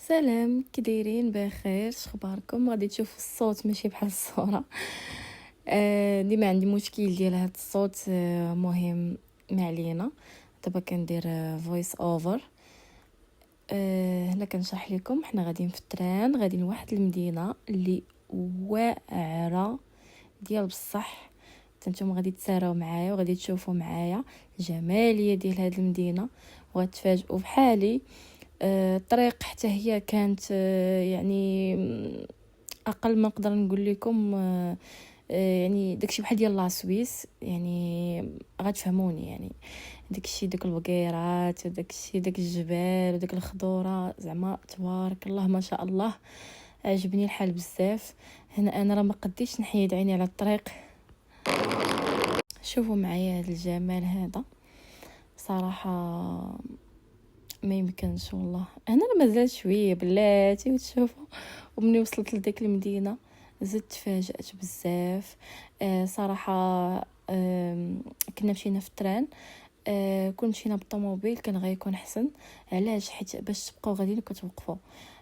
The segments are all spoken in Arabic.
سلام، كي دايرين؟ بخير؟ شخباركم؟ غادي تشوفوا الصوت ماشي بحال الصوره. ديما عندي مشكل ديال هاد الصوت. مهم، ما علينا. دابا كندير فويس اوفر. هنا كنشرح لكم. حنا غاديين في التران، غاديين لواحد المدينه اللي واعره ديال بصح. نتوما غادي تساراو معايا وغادي تشوفوا معايا الجماليه ديال هاد المدينه وغتفاجئوا بحالي. الطريق حتى هي كانت يعني اقل ما نقدر نقول لكم. يعني داكشي بحال ديال لا سويس، يعني غتفهموني. يعني داكشي، داك البقيرات وداكشي، داك الجبال وداك الخضوره، زعما تبارك الله ما شاء الله. عجبني الحال بزاف. هنا انا راه ما قديتش نحيد عيني على الطريق. شوفوا معايا هذا الجمال هذا صراحه ما يمكنش والله. انا مازال شويه بلاتي وتشوفوا. ومني وصلت لديك المدينه زدت تفاجأت بزاف. صراحه كنا مشينا في التران. كون مشينا بالطوموبيل كان غيكون احسن. علاش؟ حيت باش تبقاو غاديين كتوقفوا.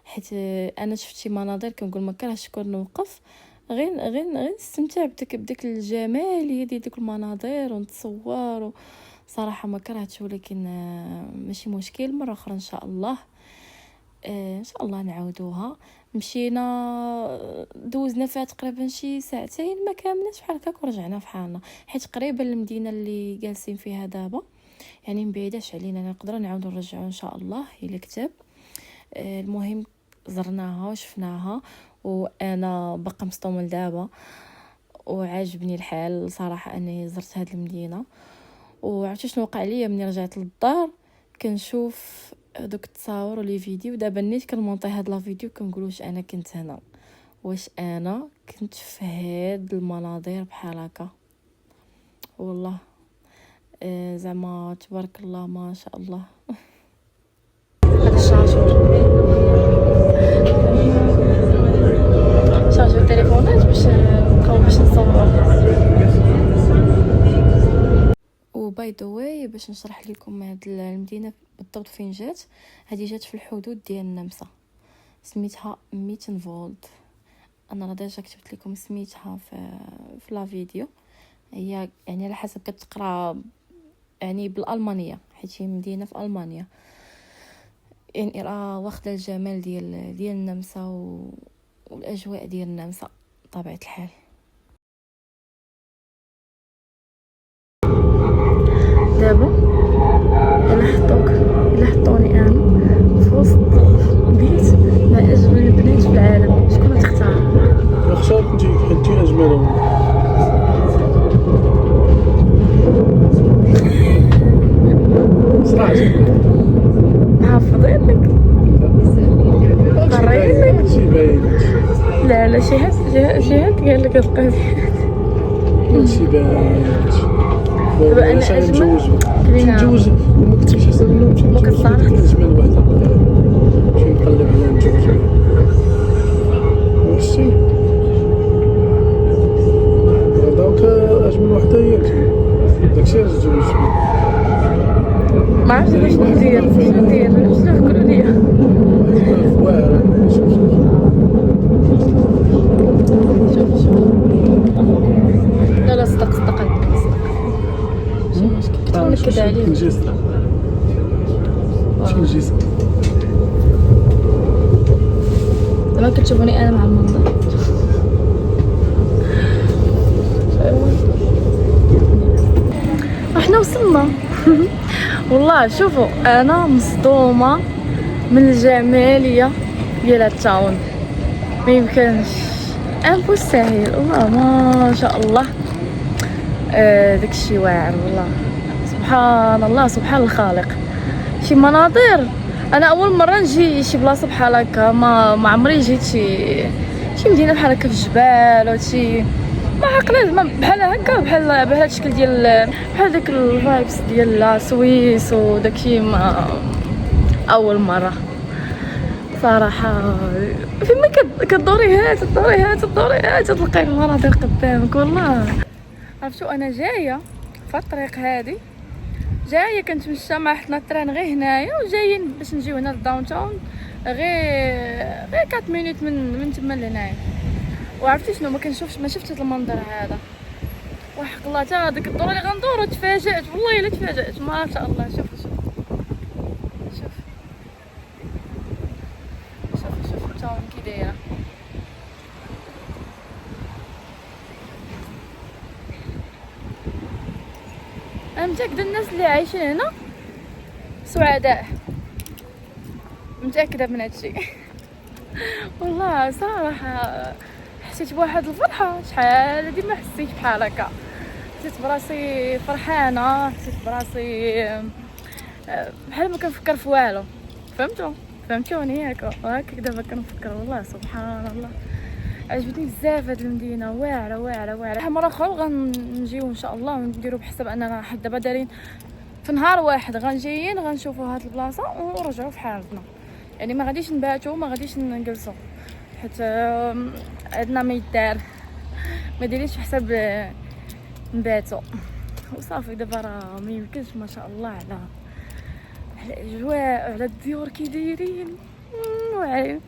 حيت انا شفت شي مناظر كنقول ما كرهتش كون نوقف. غير نستمتع بداك الجماليه ديال ديك المناظر ونتصور. صراحه ما كرهتش، ولكن ماشي مشكل، مره اخرى ان شاء الله. ان شاء الله نعاودوها. مشينا دوزنا فيها تقريبا شي ساعتين ما كاملش بحال هكاك ورجعنا فحالنا، حيت قريبه المدينه اللي جالسين فيها دابا، يعني مبعيداش علينا، نقدروا نعاودوا نرجعوا ان شاء الله الى كتاب. المهم زرناها وشفناها، وانا باقا مصطومه لدابا وعاجبني الحال صراحه اني زرت هذه المدينه. وعرفتي شنو وقع ليا ملي رجعت للدار؟ كنشوف دوك التصاور ولي فيديو. دابا نيت كنمونطي هاد لا فيديو كنقول واش انا كنت هنا، واش انا كنت في هاد المناظر بحال هكا. والله زعما تبارك الله ما شاء الله. هذا شارجور تليفونات باش نبقاو باش نصوروا. وباي ذا واي باش نشرح لكم هاد المدينه بالضبط فين جات. هذه جات في الحدود ديال النمسا، سميتها ميتن فولد. انا راه ديجا كتبت لكم سميتها في لا فيديو. هي يعني على حسب كتقرا يعني بالالمانيه، حيت هي مدينه في المانيا. يعني راه واخده الجمال ديال النمسا والاجواء ديال النمسا بطبيعه الحال. دابا الا حطوني انا في وسط بيت مع اجمل البنات في العالم، شكون تختار؟ نختار انتي اجمل. صراحه محافظينك قريبك. شي باين لا شي هاد قال لك القضيه. شي باين. دابا انا اجمل نتزوج وما كنتش حسن منهم. ما كتصالحش. اجمل وحده شي نقلب على نتزوج واش دونك اجمل وحده هي داكشي علاش تزوجت. ما عرفتش شنو ندير شنو نفكروا ليا. واعره شوف لا صدق قلبك شي مشكل كنت نكد عليه. شنو جيس دابا كتشوفوني انا مع المنظر. احنا وصلنا. والله شوفوا انا مصدومه من الجماليه ديال التاون. ما يمكنش مستحيل. والله ما شاء الله. داكشي واعر والله. سبحان الله سبحان الخالق. شي مناظر. انا اول مره نجي شي بلاصه بحال هكا. ما عمري جيت شي مدينه بحال هكا في الجبال ولا شي. ما عقلت بحال هكا بحال هذا الشكل ديال بحال داك الفايبس ديال لا سويس وداكشي. ما اول مره صراحه. فيما كدوري تلقاي المناظر قدامك. والله عرفتوا انا جايه في الطريق هذه، جايه كنتمشى مع حنا التران غير هنايا، وجايين باش نجيو هنا للداون تاون غير 4 مينوت من تما لهنايا. وعرفتي شنو، ما شفتش هذا المنظر هذا، وحق الله تا ديك الدوره اللي غندور تفاجات، والله الا تفاجات ما شاء الله. شوفوا تا كي دايره. انا متاكده الناس اللي عايشين هنا سعداء، متاكده من هادشي. والله صراحه حسيت بواحد الفرحه شحال هادي ما حسيت بحال هكا. حسيت براسي فرحانه، حسيت براسي بحال ما كنفكر في والو. فهمتوني هكا دابا كنفكر. والله سبحان الله عجبتني بزاف هاد المدينه، واعره. مره اخرى غنجيو ان شاء الله ونديرو بحسب اننا حد دابا دايرين في نهار واحد غنجيين غنشوفوا هاد البلاصه ونرجعوا في حالتنا. يعني ما غاديش نباتوا، ما غاديش نجلسوا، حيت عندنا ما يدار، ما ديريش حساب نباتوا وصافي. دابا راه ما يمكنش ما شاء الله على الاجواء، على الديور كي دايرين واعرين.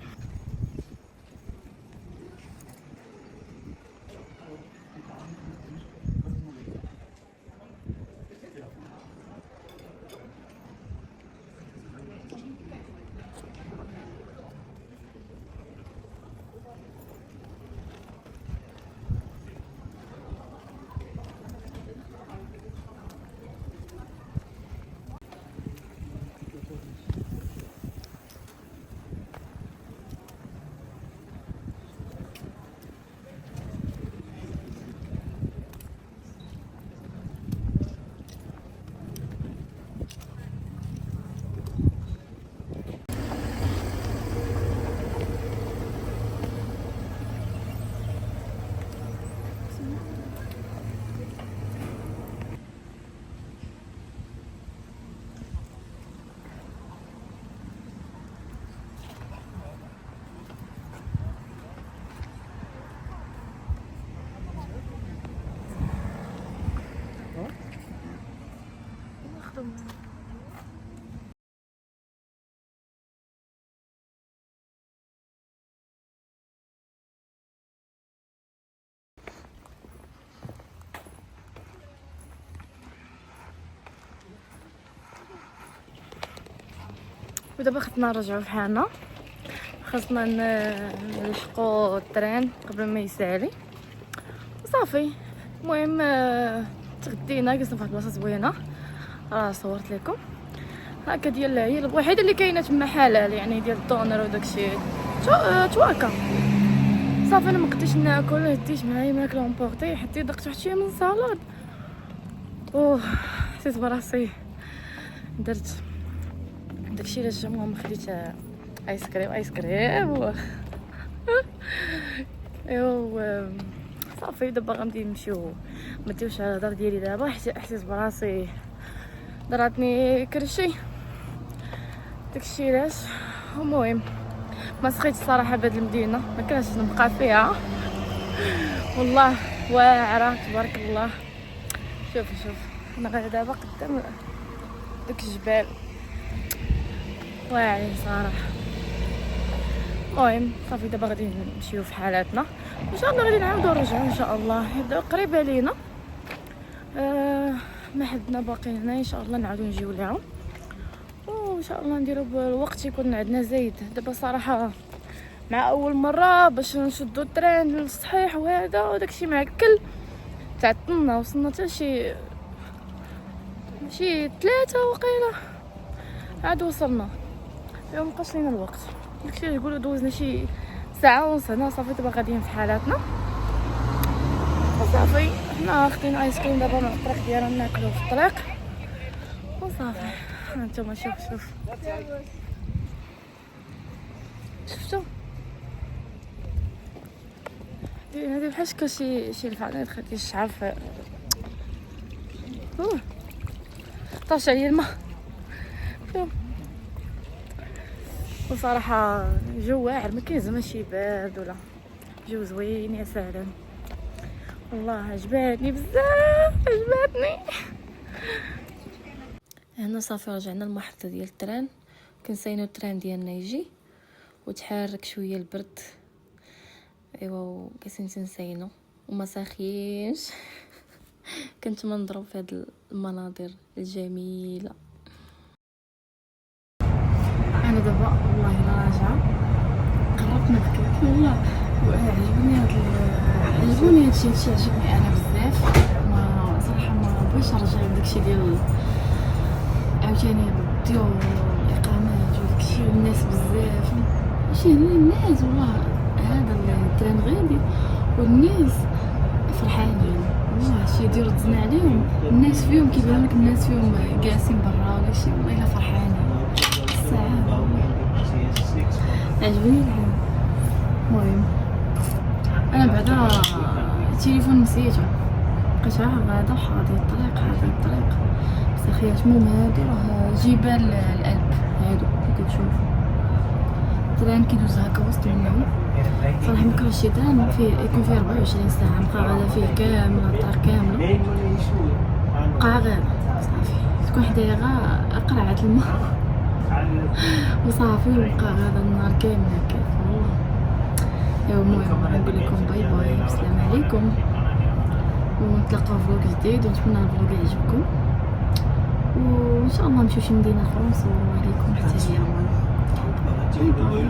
ودابا خصنا نرجعوا بحالنا، خصنا نلحقوا الترين قبل ما يسالي وصافي. المهم تغدينا، جلسنا في واحد البلاصه زوينه راه صورت لكم هكا ديال، هي الوحيده اللي كاينه تما حلال يعني، ديال الدونر وداكشي تواكا صافي. انا ما قديتش ناكل، هديت معايا ماكله اونبورطي، حتى دقت واحد شويه من السلطه حسيت براسي درت داكشي علاش المهم خديت ايس كريم ايوا صافي. دابا غنمشي نمشيو، ما ديروش على الهضر ديالي دابا حيت حسيت براسي ضراتني كرشي داكشي علاش. المهم ما سخيتش الصراحه بهاد المدينه، ما كرهتش نبقى فيها والله واعره تبارك الله. شوف انا غير دابا قدام داك الجبال واعرين صراحه. المهم صافي دابا غادي نمشيو في حالاتنا ان شاء الله، غادي نعاودو نرجعو ان شاء الله. يبداو قريبه لينا ما حدنا باقي هنا، ان شاء الله نعاودو نجيو ليهم وان شاء الله نديرو بالوقت يكون عندنا زايد. دابا صراحه مع اول مره باش نشدو الترين الصحيح وهذا وداكشي معكل، تعطلنا وصلنا حتى شي 3 وقيله عاد وصلنا، اليوم مبقاش لينا الوقت. داكشي اللي يقولوا دوزنا شي ساعه ونص هنا. صافي دابا غاديين في حالاتنا وصافي. حنا خدينا ايس كريم دابا من الطريق ديالنا ناكلو في الطريق وصافي. هانتوما شوف شفتو هادي بحال شكل شي الفعاليات خدي الشعر في طاش عليا الماء. وصراحه جو واعر، ما كاين زعما شي بارد ولا جو زوين يا سلام. والله عجباتني بزاف، عجباتني. هنا صافي رجعنا المحطه ديال التران، كنساينو التران ديالنا يجي وتحرك شويه البرد. ايوا كنت نسينو وما ساخينش. كنت منضرب في هاد المناظر الجميله. انا دابا والله الا راجعه قربت نبكي والله. عجبوني هادشي عجبني انا بزاف. ما صراحه ما بغيتش نرجع لداكشي ديال عاوتاني الديور الاقامات وداكشي والناس بزاف. ماشي هنا الناس والله هذا التران غادي والناس فرحانين والله. شي يديروا تزنا عليهم الناس فيهم كيبان لك الناس فيهم جالسين برا ولا شي والله الا فرحانين. السعاده عجبني الحال. المهم انا بعدا التليفون نسيته بقيت غادا وحاضي الطريق بس اخيات. المهم هادي راه جبال الألب هادو اللي كتشوفوا التران كيدوز هكا وسط منهم. صراحه مكره الشيطان يكون فيه 24 ساعه بقى غادا فيه كامل الطريق كامله بقى غادا صافي تكون حدايا غا قرعه الماء وصافي وبقى غادا النهار كامل هكا والله. ايوا المهم نقول لكم باي باي والسلام عليكم ونتلاقاو في فلوق جديد ونتمنى الفلوق يعجبكم وان شاء الله نمشيو شي مدينه اخرى ونصوروا عليكم حتى هي. باي باي.